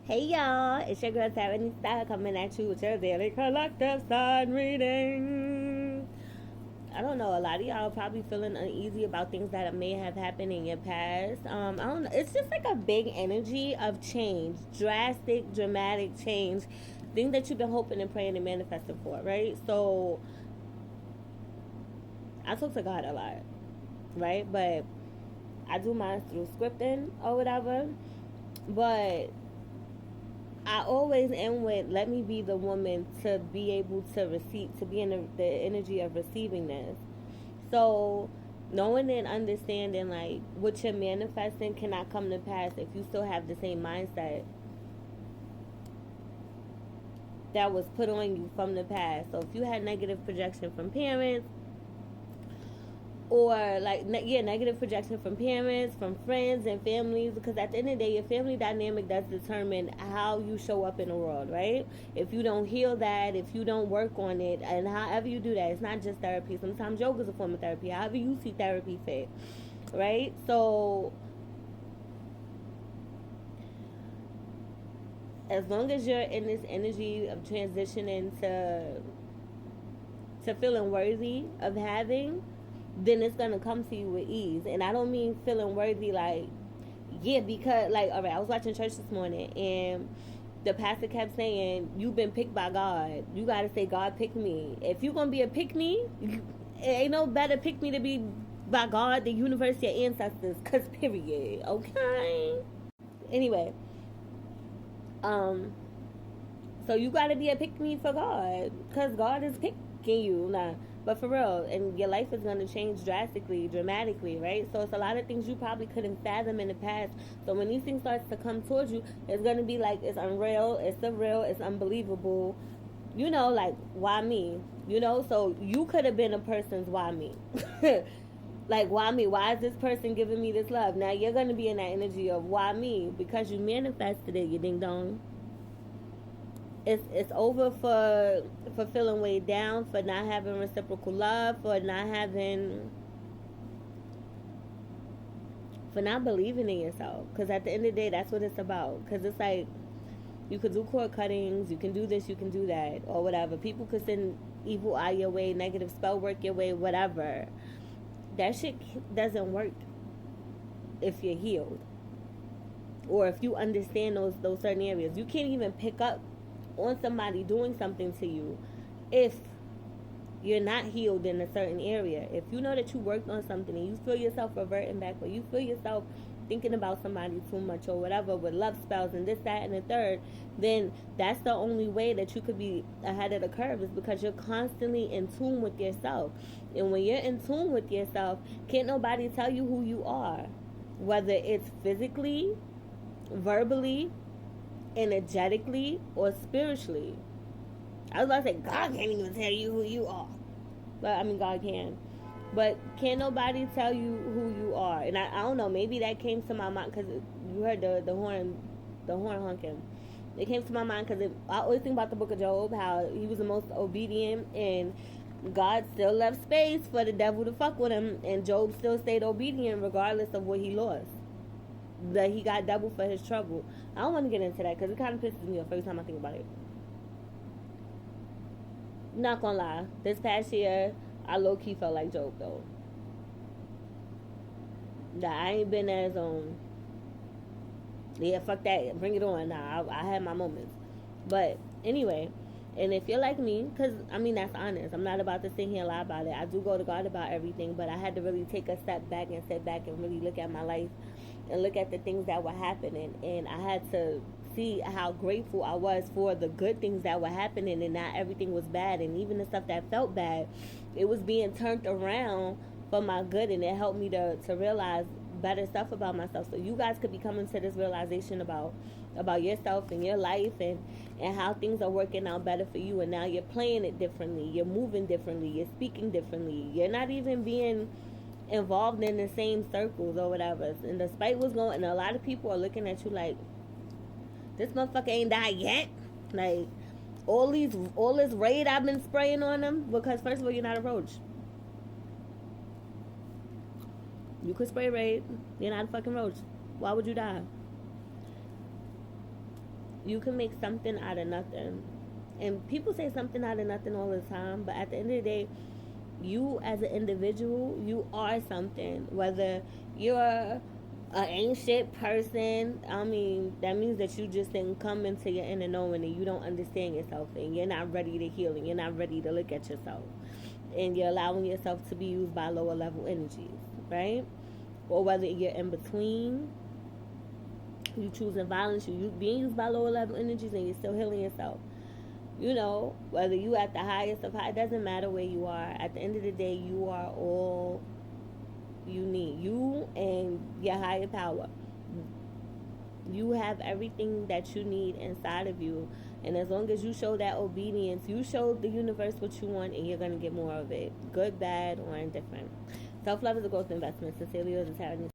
Hey y'all, it's your girl Sarah Style coming at you with your daily collective sign reading. I don't know, a lot of y'all are probably feeling uneasy about things that may have happened in your past. I don't know, it's just like a big energy of change, drastic, dramatic change, things that you've been hoping and praying and manifesting for, right? So I talk to God a lot, right? But I do mine through scripting or whatever. But I always end with, let me be the woman to be able to receive, to be in the energy of receiving this. So, knowing and understanding like what you're manifesting cannot come to pass if you still have the same mindset that was put on you from the past. So, if you had negative projection from parents, or like negative projection from parents, from friends and families, because at the end of the day your family dynamic does determine how you show up in the world, right? If you don't heal that, if you don't work on it, and however you do that, it's not just therapy, sometimes yoga is a form of therapy, however you see therapy fit, right? So as long as you're in this energy of transitioning to feeling worthy of having, then it's gonna come to you with ease. And I don't mean feeling worthy like, yeah, because like, all right, I was watching church this morning and the pastor kept saying, you've been picked by God. You gotta say, God picked me. If you're gonna be a pick me, it ain't no better pick me to be by God, the universe, your ancestors, cause period. Okay. Anyway, um, so you gotta be a pick me for God, cause God is picking you now. But for real, and your life is gonna change drastically, dramatically, right? So it's a lot of things you probably couldn't fathom in the past. So when these things starts to come towards you, it's gonna be like it's unreal, it's surreal, it's unbelievable. You know, like why me? You know, so you could have been a person's why me. Like why me? Why is this person giving me this love? Now you're gonna be in that energy of why me, because you manifested it, you ding dong. It's over for feeling weighed down, for not having reciprocal love, for not believing in yourself. Because at the end of the day, that's what it's about. Because it's like you could do cord cuttings, you can do this, you can do that, or whatever. People could send evil eye your way, negative spell work your way, whatever. That shit doesn't work if you're healed, or if you understand those certain areas. You can't even pick up on somebody doing something to you if you're not healed in a certain area. If you know that you worked on something and you feel yourself reverting back, or you feel yourself thinking about somebody too much or whatever with love spells and this, that, and the third, then that's the only way that you could be ahead of the curve, is because you're constantly in tune with yourself. And when you're in tune with yourself, can't nobody tell you who you are, whether it's physically, verbally, energetically, or spiritually. I was about to say, God can't even tell you who you are. But I mean, God can. But can't nobody tell you who you are. And I don't know, maybe that came to my mind because you heard the horn honking. It came to my mind because I always think about the book of Job, how he was the most obedient, and God still left space for the devil to fuck with him, and Job still stayed obedient regardless of what he lost. That he got double for his trouble. I don't want to get into that because it kind of pisses me off every time I think about it. Not gonna lie, this past year I low key felt like Job though. That I ain't been as yeah, fuck that, bring it on. Nah, I had my moments, but anyway. And if you're like me, because I mean that's honest, I'm not about to sit here and lie about it. I do go to God about everything, but I had to really take a step back and sit back and really look at my life and look at the things that were happening, and I had to see how grateful I was for the good things that were happening, and not everything was bad. And even the stuff that felt bad, it was being turned around for my good, and it helped me to realize better stuff about myself. So you guys could be coming to this realization about yourself and your life, and how things are working out better for you, and now you're playing it differently, you're moving differently, you're speaking differently, you're not even being involved in the same circles or whatever. And despite what's going, and a lot of people are looking at you like, this motherfucker ain't died yet. Like all this raid I've been spraying on them, because first of all, you're not a roach. You could spray raid, you're not a fucking roach. Why would you die? You can make something out of nothing. And people say something out of nothing all the time, but at the end of the day, you as an individual, you are something. Whether you're an ancient person, I mean, that means that you just didn't come into your inner knowing and you don't understand yourself and you're not ready to heal and you're not ready to look at yourself. And you're allowing yourself to be used by lower level energies, right? Or whether you're in between, you choosing violence, you being used by lower level energies and you're still healing yourself. You know, whether you at the highest of high, it doesn't matter where you are. At the end of the day, you are all you need. You and your higher power. You have everything that you need inside of you. And as long as you show that obedience, you show the universe what you want and you're going to get more of it. Good, bad, or indifferent. Self-love is a growth investment. Sincerely yours, is